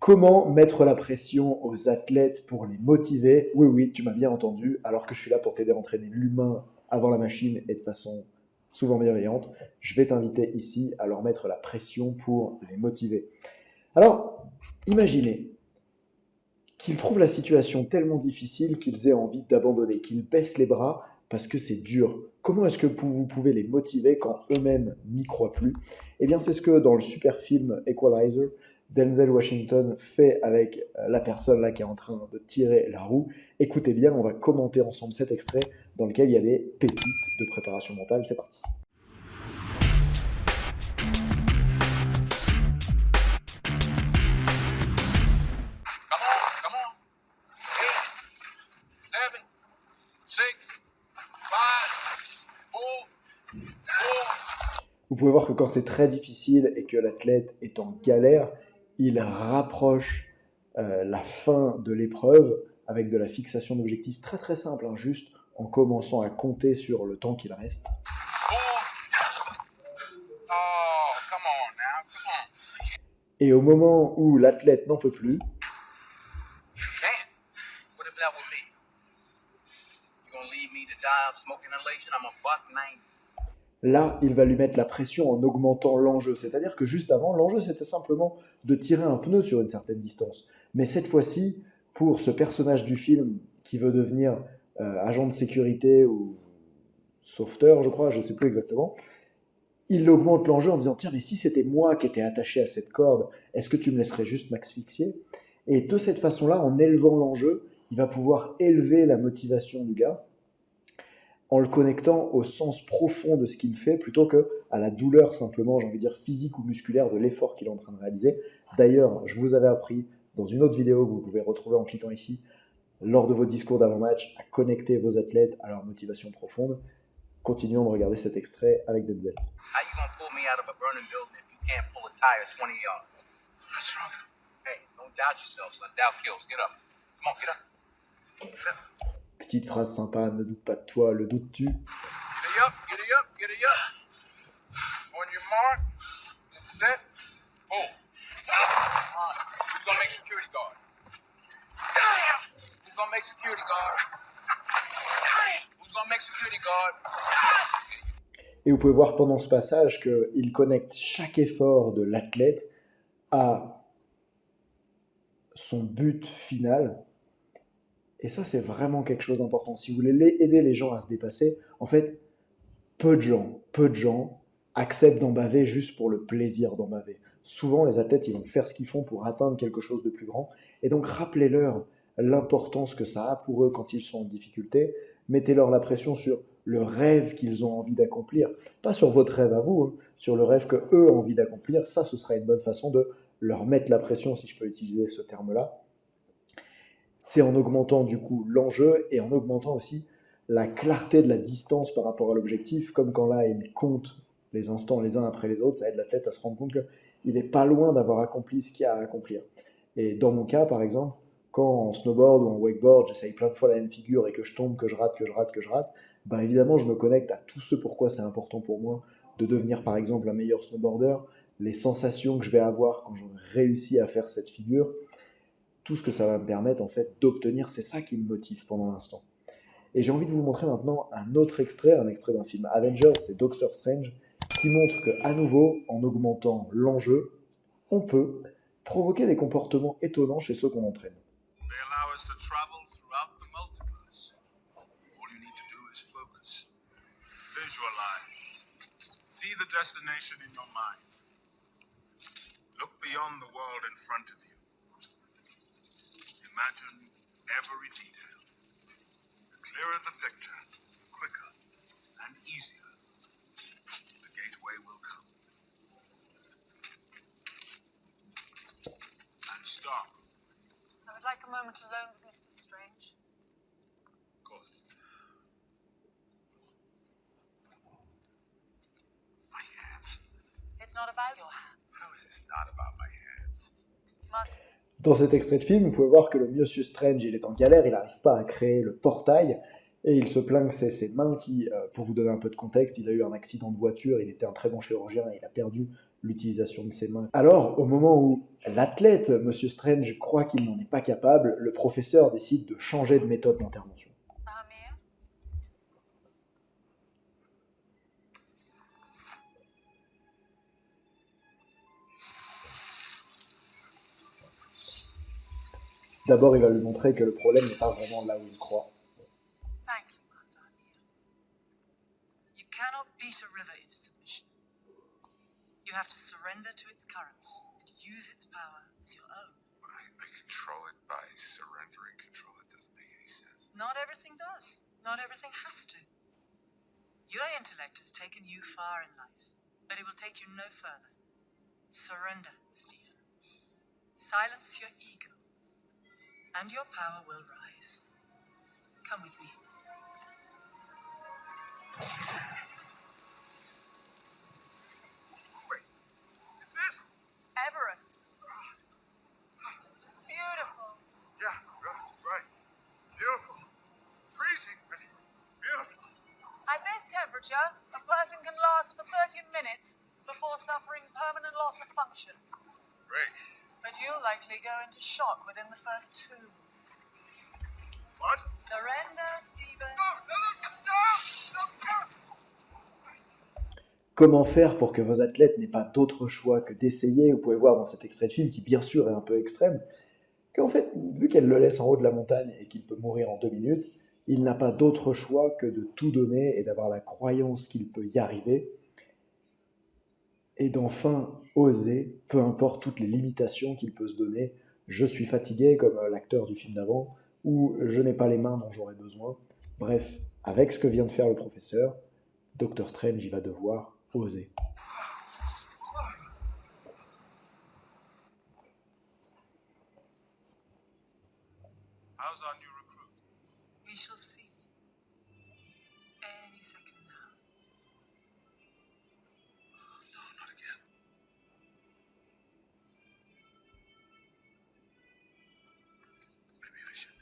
Comment mettre la pression aux athlètes pour les motiver? Oui, oui, tu m'as bien entendu, alors que je suis là pour t'aider à entraîner l'humain avant la machine et de façon souvent bienveillante, je vais t'inviter ici à leur mettre la pression pour les motiver. Alors, imaginez qu'ils trouvent la situation tellement difficile qu'ils aient envie d'abandonner, qu'ils baissent les bras parce que c'est dur. Comment est-ce que vous pouvez les motiver quand eux-mêmes n'y croient plus? Eh bien, c'est ce que dans le super film Equalizer, Denzel Washington fait avec la personne là qui est en train de tirer la roue. Écoutez bien, on va commenter ensemble cet extrait dans lequel il y a des pépites de préparation mentale. C'est parti. Come on. 8, 7, 6, 5, 4. Vous pouvez voir que quand c'est très difficile et que l'athlète est en galère, il rapproche la fin de l'épreuve avec de la fixation d'objectifs très très simple, hein, juste en commençant à compter sur le temps qu'il reste. 4. Oh, come on now. Come on. Et au moment où l'athlète n'en peut plus, Damn. What if that was me? You gonna leave me to die of smoke inhalation? I'm a $1.90. là, il va lui mettre la pression en augmentant l'enjeu. C'est-à-dire que juste avant, l'enjeu, c'était simplement de tirer un pneu sur une certaine distance. Mais cette fois-ci, pour ce personnage du film qui veut devenir agent de sécurité ou sauveteur, je crois, je ne sais plus exactement, il augmente l'enjeu en disant « Tiens, mais si c'était moi qui étais attaché à cette corde, est-ce que tu me laisserais juste m'asphyxier ?» Et de cette façon-là, en élevant l'enjeu, il va pouvoir élever la motivation du gars en le connectant au sens profond de ce qu'il fait plutôt qu'à la douleur simplement, j'ai envie de dire, physique ou musculaire de l'effort qu'il est en train de réaliser. D'ailleurs, je vous avais appris dans une autre vidéo que vous pouvez retrouver en cliquant ici, lors de vos discours d'avant-match, à connecter vos athlètes à leur motivation profonde. Continuons de regarder cet extrait avec Denzel. How you gonna pull me out of a burning building if you can't pull a tire 20 yards? What's wrong? Hey, don't doubt yourself, son. Doubt kills. Get up. Come on, get up. Get up. Petite phrase sympa, ne doute pas de toi, le doutes-tu? Get up, get up, get up. On your mark, get set, boom. All right, who's gonna make security guard? Who's gonna make security guard? Who's gonna make security guard? Et vous pouvez voir pendant ce passage qu'il connecte chaque effort de l'athlète à son but final. Et ça, c'est vraiment quelque chose d'important. Si vous voulez aider les gens à se dépasser, en fait, peu de gens acceptent d'en baver juste pour le plaisir d'en baver. Souvent, les athlètes, ils vont faire ce qu'ils font pour atteindre quelque chose de plus grand. Et donc, rappelez-leur l'importance que ça a pour eux quand ils sont en difficulté. Mettez-leur la pression sur le rêve qu'ils ont envie d'accomplir. Pas sur votre rêve à vous, hein, sur le rêve qu'eux ont envie d'accomplir. Ça, ce sera une bonne façon de leur mettre la pression, si je peux utiliser ce terme-là. C'est en augmentant du coup l'enjeu et en augmentant aussi la clarté de la distance par rapport à l'objectif, comme quand là il compte les instants les uns après les autres, ça aide l'athlète à se rendre compte qu'il n'est pas loin d'avoir accompli ce qu'il y a à accomplir. Et dans mon cas par exemple, quand en snowboard ou en wakeboard j'essaye plein de fois la même figure et que je tombe, que je rate, ben évidemment je me connecte à tout ce pourquoi c'est important pour moi de devenir par exemple un meilleur snowboarder, les sensations que je vais avoir quand j'aurai réussi à faire cette figure, tout ce que ça va me permettre en fait d'obtenir, c'est ça qui me motive pendant l'instant. Et j'ai envie de vous montrer maintenant un autre extrait, un extrait d'un film Avengers, c'est Doctor Strange, qui montre qu'à nouveau, en augmentant l'enjeu, on peut provoquer des comportements étonnants chez ceux qu'on entraîne. They allow us to travel throughout the multiverse. All you need to do is focus. Visualize. See the destination in your mind. Look beyond the world in front of you. Imagine every detail. The clearer the picture, quicker and easier, the gateway will come. And stop. I would like a moment alone with Mr. Strange. Of course. My hands. It's not about your hand. How is this not about my hands? You must. Dans cet extrait de film, vous pouvez voir que le Monsieur Strange, il est en galère, il n'arrive pas à créer le portail, et il se plaint que c'est ses mains qui, pour vous donner un peu de contexte, il a eu un accident de voiture, il était un très bon chirurgien, et il a perdu l'utilisation de ses mains. Alors, au moment où l'athlète, Monsieur Strange, croit qu'il n'en est pas capable, le professeur décide de changer de méthode d'intervention. Amir? D'abord, il va lui montrer que le problème n'est pas vraiment là où il croit. Thank you, Master Amir. You cannot beat a river into submission. You have to surrender to its current and use its power as your own. I control it by surrendering control. It doesn't make any sense. Not everything does. Not everything has to. Your intellect has taken you far in life, but it will take you no further. Surrender, Stephen. Silence your ego, and your power will rise. Come with me. Wait, is this? Everest. Beautiful. Yeah, right. Beautiful. Freezing, but beautiful. At this temperature, a person can last for 30 minutes before suffering permanent loss of function. Great. But you'll likely go into shock within the first 2. What? Surrender, Stephen. No! Comment faire pour que vos athlètes n'aient pas d'autre choix que d'essayer? Vous pouvez voir dans cet extrait de film, qui bien sûr est un peu extrême, qu'en fait, vu qu'elle le laisse en haut de la montagne et qu'il peut mourir en 2 minutes, il n'a pas d'autre choix que de tout donner et d'avoir la croyance qu'il peut y arriver et d'enfin oser, peu importe toutes les limitations qu'il peut se donner. Je suis fatigué, comme l'acteur du film d'avant, ou je n'ai pas les mains dont j'aurais besoin. Bref, avec ce que vient de faire le professeur, Dr Strange, il va devoir oser. How's our new recruit? We shall see. Any second now. No, not again. Maybe I should.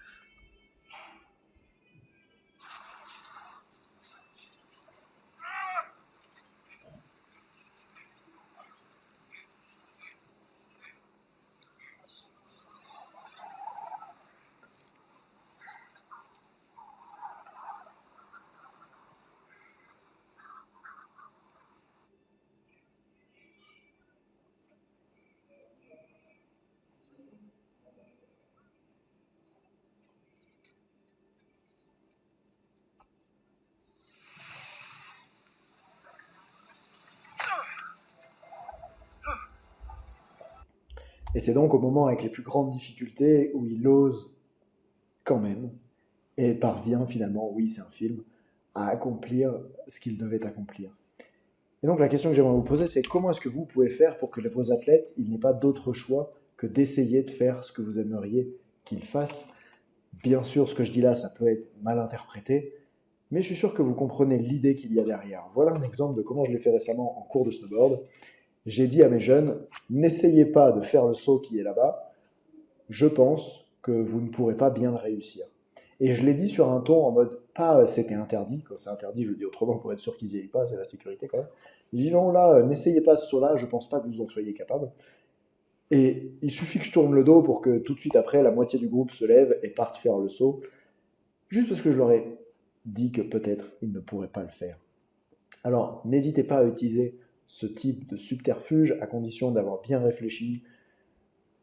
Et c'est donc au moment avec les plus grandes difficultés où il ose quand même et parvient finalement, oui c'est un film, à accomplir ce qu'il devait accomplir. Et donc la question que j'aimerais vous poser, c'est comment est-ce que vous pouvez faire pour que vos athlètes, ils n'aient pas d'autre choix que d'essayer de faire ce que vous aimeriez qu'ils fassent. Bien sûr, ce que je dis là, ça peut être mal interprété, mais je suis sûr que vous comprenez l'idée qu'il y a derrière. Voilà un exemple de comment je l'ai fait récemment en cours de snowboard. J'ai dit à mes jeunes, n'essayez pas de faire le saut qui est là-bas, je pense que vous ne pourrez pas bien le réussir. Et je l'ai dit sur un ton en mode, pas c'était interdit, quand c'est interdit je le dis autrement pour être sûr qu'ils n'y aillent pas, c'est la sécurité quand même. J'ai dit non là, n'essayez pas ce saut-là, je pense pas que vous en soyez capable. Et il suffit que je tourne le dos pour que tout de suite après, la moitié du groupe se lève et parte faire le saut, juste parce que je leur ai dit que peut-être ils ne pourraient pas le faire. Alors, n'hésitez pas à utiliser ce type de subterfuge à condition d'avoir bien réfléchi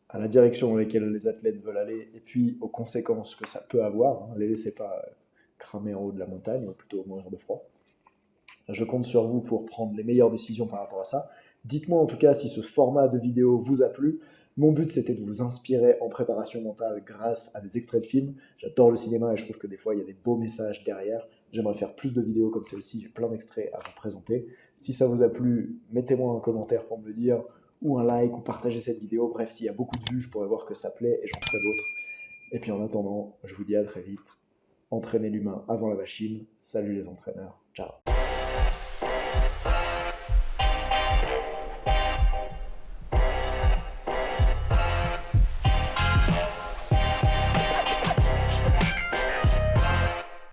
à la direction dans laquelle les athlètes veulent aller et puis aux conséquences que ça peut avoir. Ne les laissez pas cramer en haut de la montagne, ou plutôt mourir de froid. Je compte sur vous pour prendre les meilleures décisions par rapport à ça. Dites-moi en tout cas si ce format de vidéo vous a plu. Mon but, c'était de vous inspirer en préparation mentale grâce à des extraits de films. J'adore le cinéma et je trouve que des fois, il y a des beaux messages derrière. J'aimerais faire plus de vidéos comme celle-ci. J'ai plein d'extraits à vous présenter. Si ça vous a plu, mettez-moi un commentaire pour me le dire, ou un like, ou partagez cette vidéo. Bref, s'il y a beaucoup de vues, je pourrais voir que ça plaît et j'en ferai d'autres. Et puis en attendant, je vous dis à très vite. Entraînez l'humain avant la machine. Salut les entraîneurs. Ciao.